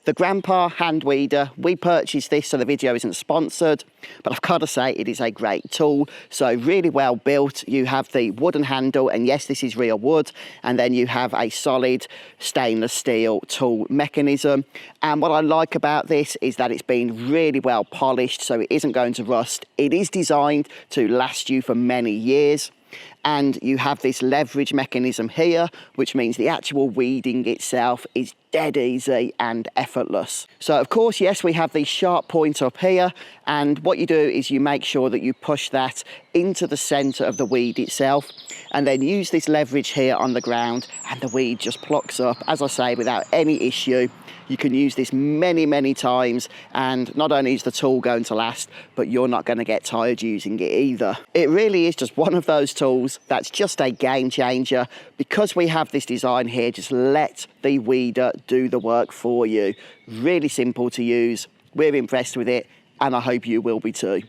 The Grampa hand weeder, we purchased this, so the video isn't sponsored, but I've got to say it is a great tool. So really well built. You have the wooden handle, and yes, this is real wood, and then you have a solid stainless steel tool mechanism. And what I like about this is that it's been really well polished, so it isn't going to rust. It is designed to last you for many years. And you have this leverage mechanism here, which means the actual weeding itself is dead easy and effortless. So of course, yes, we have the sharp point up here, and what you do is you make sure that you push that into the center of the weed itself, and then use this leverage here on the ground, and the weed just plucks up, as I say, without any issue. You can use this many, many times, and not only is the tool going to last, but you're not going to get tired using it either. It really is just one of those tools that's just a game changer. Because we have this design here, just let the weeder do the work for you. Really simple to use. We're impressed with it, and I hope you will be too.